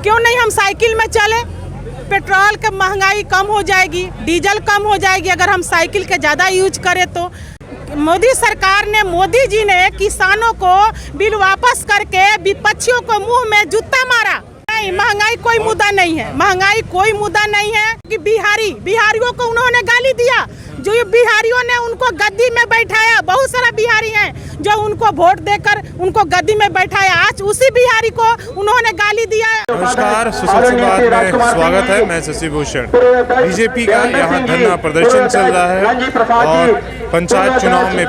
क्यों नहीं हम साइकिल में चले? पेट्रोल की महंगाई कम हो जाएगी, डीजल कम हो जाएगी अगर हम साइकिल के ज़्यादा यूज करें तो। मोदी जी ने किसानों को बिल वापस करके विपक्षियों को मुंह में जूता मारा। नहीं, महंगाई कोई मुद्दा नहीं है, महंगाई कोई मुद्दा नहीं है कि बिहारियों को उन्होंने गाली दिया। जो बिहारियों ने उनको गद्दी में बैठाया, बहुत सारा बिहारी हैं जो उनको वोट देकर उनको गद्दी में बैठाया, आज उसी बिहारी को उन्होंने गाली दिया। नमस्कार, सुशील संवाद में स्वागत है। मैं शशि भूषण। बीजेपी का यहाँ धरना प्रदर्शन चल रहा है और पंचायत चुनाव में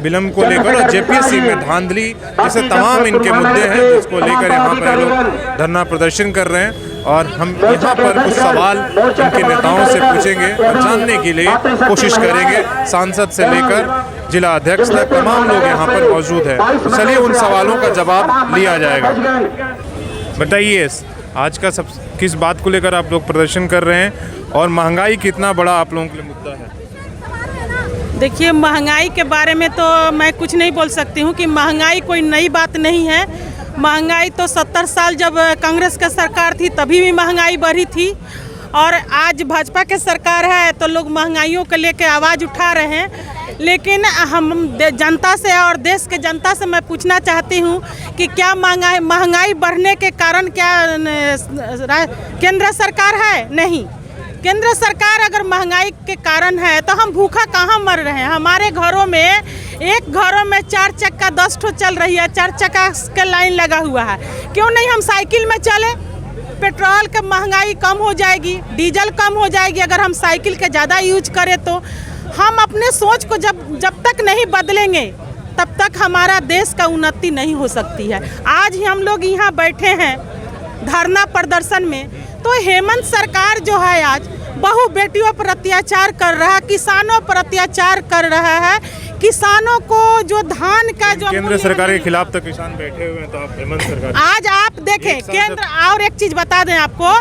विलम्ब को लेकर और जेपीएससी में धांधली जैसे तमाम इनके मुद्दे हैं जिसको लेकर यहाँ पर लोग धरना प्रदर्शन कर रहे हैं। और हम यहाँ पर कुछ सवाल इनके नेताओं से पूछेंगे और जानने के लिए कोशिश करेंगे। सांसद से लेकर जिला अध्यक्ष तक तमाम लोग यहाँ पर मौजूद हैं। तो चलिए उन सवालों का जवाब लिया जाएगा। बताइए, आज का सब किस बात को लेकर आप लोग प्रदर्शन कर रहे हैं और महंगाई कितना बड़ा आप लोगों के लिए मुद्दा है? देखिए, महंगाई के बारे में तो मैं कुछ नहीं बोल सकती हूँ कि महंगाई कोई नई बात नहीं है। महंगाई तो 70 साल जब कांग्रेस की सरकार थी तभी भी महंगाई बढ़ी थी और आज भाजपा की सरकार है तो लोग महंगाइयों को लेकर आवाज़ उठा रहे हैं। लेकिन हम जनता से और देश के जनता से मैं पूछना चाहती हूँ कि क्या महंगाई बढ़ने के कारण क्या केंद्र सरकार है? नहीं। केंद्र सरकार अगर महंगाई के कारण है तो हम भूखा कहाँ मर रहे हैं? हमारे घरों में घरों में 4 चक्का 10 ठो चल रही है, 4 चक्का का लाइन लगा हुआ है। क्यों नहीं हम साइकिल में चले? पेट्रोल की महंगाई कम हो जाएगी, डीजल कम हो जाएगी अगर हम साइकिल के ज़्यादा यूज करें तो। हम अपने सोच को जब तक नहीं बदलेंगे तब तक हमारा देश का उन्नति नहीं हो सकती है। आज ही हम लोग यहाँ बैठे हैं धरना प्रदर्शन में, तो हेमंत सरकार जो है आज बहु बेटियों पर अत्याचार कर रहा है, किसानों पर अत्याचार कर रहा है। किसानों को जो धान का जो केंद्र सरकार के खिलाफ तो किसान बैठे हुए हैं, तो आप हेमंत सरकार आज आप देखें केंद्र। और एक चीज बता दें आपको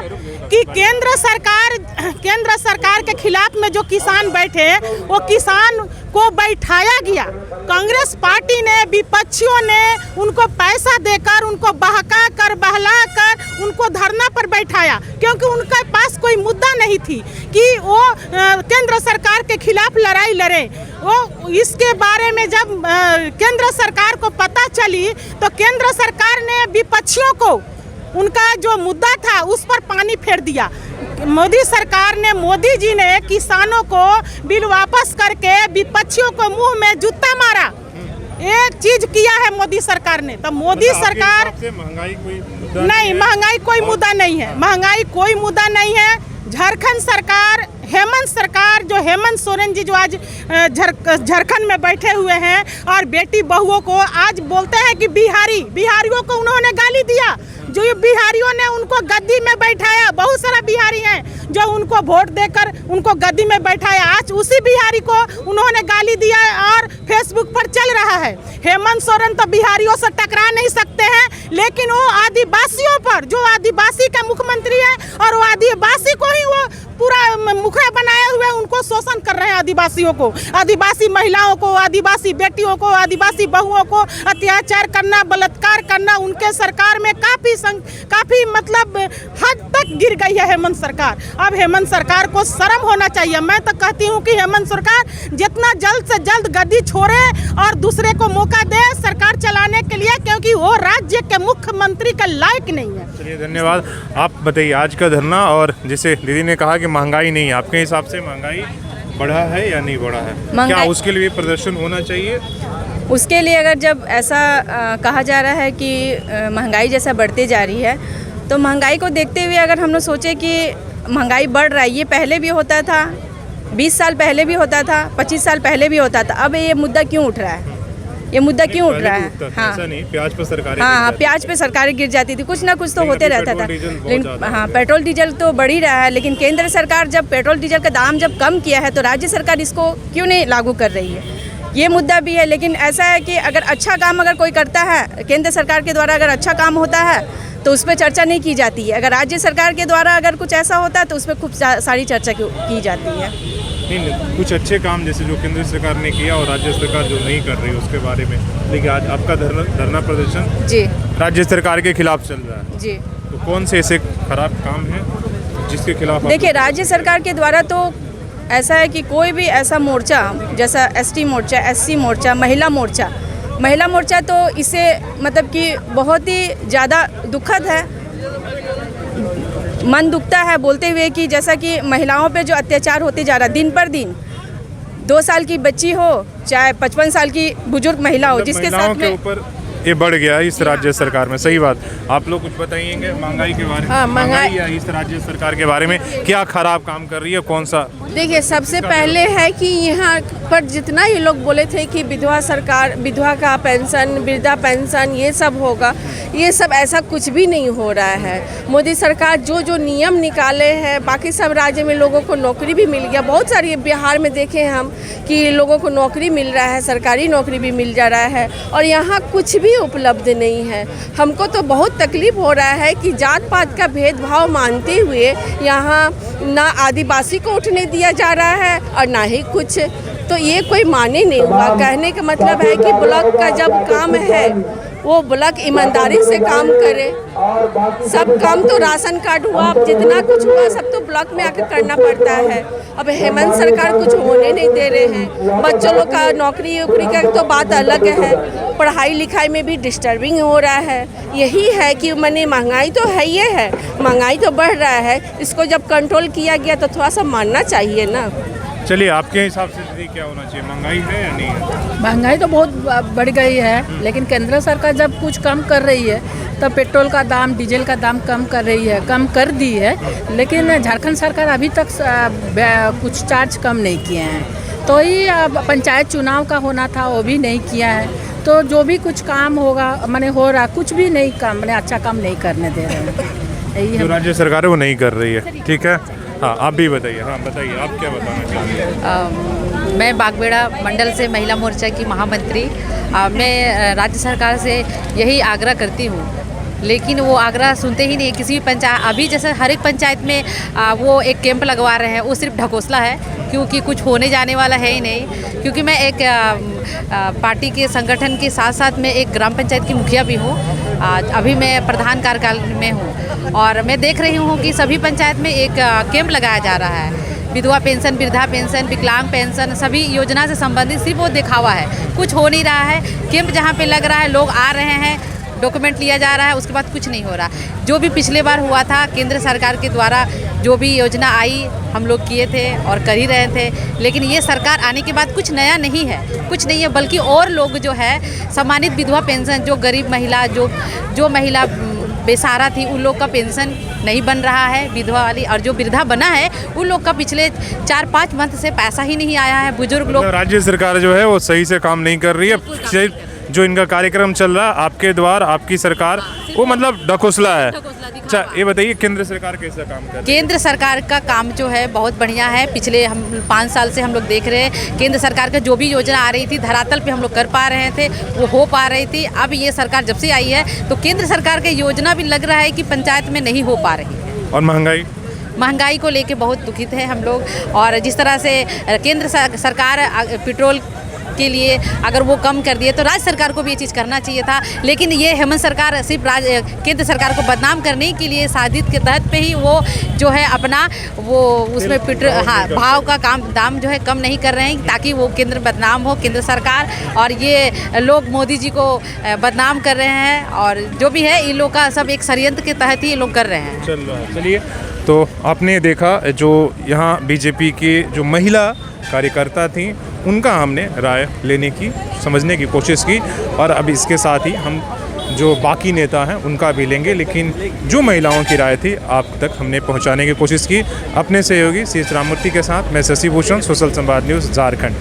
कि केंद्र सरकार के खिलाफ में जो किसान बैठे वो किसान को बैठाया गया। कांग्रेस पार्टी ने, विपक्षियों ने उनको पैसा देकर, उनको बहका कर बहला कर उनको धरना पर बैठाया, क्योंकि उनके पास कोई मुद्दा नहीं थी कि वो केंद्र सरकार के खिलाफ लड़ाई लड़े। वो इसके बारे में जब केंद्र सरकार को पता चली तो केंद्र सरकार ने विपक्षियों को उनका जो मुद्दा था उस पर पानी फेर दिया। मोदी जी ने किसानों को बिल वापस करके विपक्षियों को मुंह में जूता मारा। एक चीज किया है मोदी सरकार ने। तो मोदी सरकार महंगाई कोई नहीं, महंगाई कोई मुद्दा नहीं है, महंगाई कोई मुद्दा नहीं है। झारखंड सरकार, हेमंत सरकार, जो हेमंत सोरेन जी जो आज झारखंड में बैठे हुए हैं और बेटी बहुओं को आज बोलते हैं कि बिहारियों को उन्होंने गाली दिया। जो बिहारियों ने उनको गद्दी में बैठाया, बहुत सारा बिहारी हैं जो उनको वोट देकर उनको गद्दी में बैठाया, आज उसी बिहारी को उन्होंने गाली दिया और फेसबुक पर चल रहा है। हेमंत सोरेन तो बिहारियों से टकरा नहीं सकते हैं, लेकिन वो आदिवासियों पर, जो आदिवासी का मुख्यमंत्री है और वो आदिवासी को ही वो पूरा मुखड़ा बनाए हुए उनको शोषण कर रहे हैं। आदिवासियों को, आदिवासी महिलाओं को, आदिवासी बेटियों को, आदिवासी बहुओं को अत्याचार करना, बलात्कार करना उनके सरकार में काफी मतलब हद तक गिर गई है हेमंत सरकार। अब हेमंत सरकार को शर्म होना चाहिए। मैं तो कहती हूँ कि हेमंत सरकार जितना जल्द से जल्द गद्दी छोड़े और दूसरे को मौका दे सरकार चलाने के लिए, क्योंकि वो राज्य के मुख्यमंत्री का लायक नहीं है। चलिए, धन्यवाद। आप बताइए आज का धरना, और जैसे दीदी ने कहा कि महंगाई नहीं है, आपके हिसाब से महंगाई बढ़ा है या नहीं बढ़ा है? क्या उसके लिए प्रदर्शन होना चाहिए? उसके लिए अगर जब ऐसा कहा जा रहा है कि महंगाई जैसा बढ़ती जा रही है, तो महंगाई को देखते हुए अगर हम लोग सोचे कि महंगाई बढ़ रहा है, ये पहले भी होता था, 20 साल पहले भी होता था, 25 साल पहले भी होता था, अब ये मुद्दा क्यों उठ रहा है? ये मुद्दा क्यों उठ रहा है? हाँ, प्याज पे सरकारें प्याज पे सरकारें गिर जाती थी, कुछ ना कुछ तो होते रहता था। लेकिन हाँ, पेट्रोल डीजल तो बढ़ ही रहा है, लेकिन केंद्र सरकार जब पेट्रोल डीजल का दाम जब कम किया है तो राज्य सरकार इसको क्यों नहीं लागू कर रही है? ये मुद्दा भी है। लेकिन ऐसा है कि अगर अच्छा काम अगर कोई करता है, केंद्र सरकार के द्वारा अगर अच्छा काम होता है तो उस पर चर्चा नहीं की जाती है। अगर राज्य सरकार के द्वारा अगर कुछ ऐसा होता है तो उस पर खूब सारी चर्चा की जाती है। नहीं, कुछ अच्छे काम जैसे जो केंद्र सरकार ने किया और राज्य सरकार जो नहीं कर रही उसके बारे में, लेकिन आज आपका धरना प्रदर्शन जी राज्य सरकार के खिलाफ चल रहा है जी। तो कौन से ऐसे खराब काम हैं जिसके खिलाफ देखिए, राज्य सरकार के द्वारा तो ऐसा है कि कोई भी ऐसा मोर्चा जैसा एसटी मोर्चा, एससी मोर्चा, महिला मोर्चा तो इसे मतलब कि बहुत ही ज़्यादा दुखद है, मन दुखता है बोलते हुए कि जैसा कि महिलाओं पे जो अत्याचार होते जा रहा है दिन पर दिन, 2 साल की बच्ची हो चाहे 55 साल की बुजुर्ग महिला हो, जिसके साथ में ऊपर ये बढ़ गया इस राज्य सरकार में। सही बात। आप लोग कुछ बताइएंगे महंगाई के बारे में? हाँ, महंगाई या इस राज्य सरकार के बारे में क्या खराब काम कर रही है, कौन सा? देखिए, सबसे पहले है कि यहाँ पर जितना ये लोग बोले थे कि विधवा का पेंशन, वृद्धा पेंशन ये सब होगा, ये सब ऐसा कुछ भी नहीं हो रहा है। मोदी सरकार जो नियम निकाले हैं, बाकी सब राज्य में लोगों को नौकरी भी मिल गया। बहुत सारी बिहार में देखे हम कि लोगों को नौकरी मिल रहा है, सरकारी नौकरी भी मिल जा रहा है, और यहाँ कुछ भी उपलब्ध नहीं है। हमको तो बहुत तकलीफ हो रहा है कि जात पात का भेदभाव मानते हुए यहाँ ना आदिवासी को उठने दिया जा रहा है और ना ही कुछ, तो ये कोई माने नहीं हुआ। कहने का मतलब है कि ब्लॉक का जब काम है वो ब्लॉक ईमानदारी से काम करे। सब काम तो राशन कार्ड हुआ, जितना कुछ हुआ सब तो ब्लॉक में आकर करना पड़ता है। अब हेमंत सरकार कुछ होने नहीं दे रहे हैं। बच्चों लोग का नौकरी वोकरी का तो बात अलग है, पढ़ाई लिखाई में भी डिस्टर्बिंग हो रहा है। यही है कि मैंने महंगाई तो है, ये है महंगाई तो बढ़ रहा है, इसको जब कंट्रोल किया गया तो थोड़ा सा मानना चाहिए ना। चलिए, आपके हिसाब से क्या होना चाहिए, महंगाई है या नहीं है? महंगाई तो बहुत बढ़ गई है, लेकिन केंद्र सरकार जब कुछ कम कर रही है तब पेट्रोल का दाम, डीजल का दाम कम कर रही है, कम कर दी है, लेकिन झारखंड सरकार अभी तक कुछ चार्ज कम नहीं किए हैं। तो ये पंचायत चुनाव का होना था, वो भी नहीं किया है। तो जो भी कुछ काम होगा मैंने हो रहा, कुछ भी नहीं काम मैंने अच्छा काम नहीं करने दे रहे हैं। यही जो राज्य सरकार है वो नहीं कर रही है। ठीक है, हाँ आप भी बताइए। हाँ बताइए, आप क्या बताना चाहेंगे? मैं बागबेड़ा मंडल से महिला मोर्चा की महामंत्री। मैं राज्य सरकार से यही आग्रह करती हूँ, लेकिन वो आग्रह सुनते ही नहीं। किसी भी पंचायत, अभी जैसे हर एक पंचायत में वो एक कैंप लगवा रहे हैं, वो सिर्फ ढकोसला है, क्योंकि कुछ होने जाने वाला है ही नहीं। क्योंकि मैं एक पार्टी के संगठन के साथ साथ मैं एक ग्राम पंचायत की मुखिया भी हूँ। अभी मैं प्रधान कार्यकाल में हूँ और मैं देख रही हूँ कि सभी पंचायत में एक कैंप लगाया जा रहा है। विधवा पेंशन, वृद्धा पेंशन, विकलांग पेंशन, सभी योजना से संबंधित सिर्फ वो दिखावा है, कुछ हो नहीं रहा है। कैंप जहाँ पे लग रहा है, लोग आ रहे हैं, डॉक्यूमेंट लिया जा रहा है, उसके बाद कुछ नहीं हो रहा। जो भी पिछले बार हुआ था, केंद्र सरकार के द्वारा जो भी योजना आई हम लोग किए थे और कर ही रहे थे, लेकिन ये सरकार आने के बाद कुछ नया नहीं है, कुछ नहीं है, बल्कि और लोग जो है सम्मानित विधवा पेंशन, जो गरीब महिला, जो महिला बेसहारा थी, उन लोग का पेंशन नहीं बन रहा है विधवा वाली, और जो वृद्धा बना है उन लोग का पिछले 4-5 मंथ से पैसा ही नहीं आया है। बुजुर्ग लोग, राज्य सरकार जो है वो सही से काम नहीं कर रही है। जो इनका कार्यक्रम चल रहा है आपके द्वारा, आपकी सरकार, वो मतलब ढकोसला है। अच्छा, ये बताइए केंद्र सरकार कैसा काम कर रही है? केंद्र सरकार का काम जो है बहुत बढ़िया है। पिछले हम 5 साल से हम लोग देख रहे हैं, केंद्र सरकार का जो भी योजना आ रही थी धरातल पे हम लोग कर पा रहे थे, वो हो पा रही थी। अब ये सरकार जब से आई है तो केंद्र सरकार की योजना भी लग रहा है कि पंचायत में नहीं हो पा रही है। और महंगाई को लेके बहुत दुखित है हम लोग। और जिस तरह से केंद्र सरकार पेट्रोल के लिए अगर वो कम कर दिए तो राज्य सरकार को भी ये चीज़ करना चाहिए था, लेकिन ये हेमंत सरकार सिर्फ केंद्र सरकार को बदनाम करने के लिए साजिश के तहत पे ही वो जो है अपना वो उसमें भाव का दाम जो है कम नहीं कर रहे हैं, ताकि वो केंद्र बदनाम हो, केंद्र सरकार, और ये लोग मोदी जी को बदनाम कर रहे हैं। और जो भी है इन लोग का सब एक षड्यंत्र के तहत ही ये लोग कर रहे हैं। चलिए, तो आपने देखा जो यहाँ बीजेपी के जो महिला कार्यकर्ता थी उनका हमने राय लेने की, समझने की कोशिश की, और अब इसके साथ ही हम जो बाकी नेता हैं उनका भी लेंगे, लेकिन जो महिलाओं की राय थी आप तक हमने पहुंचाने की कोशिश की। अपने सहयोगी सी राममूर्ति के साथ मैं शशि भूषण, सोशल संवाद न्यूज़ झारखंड।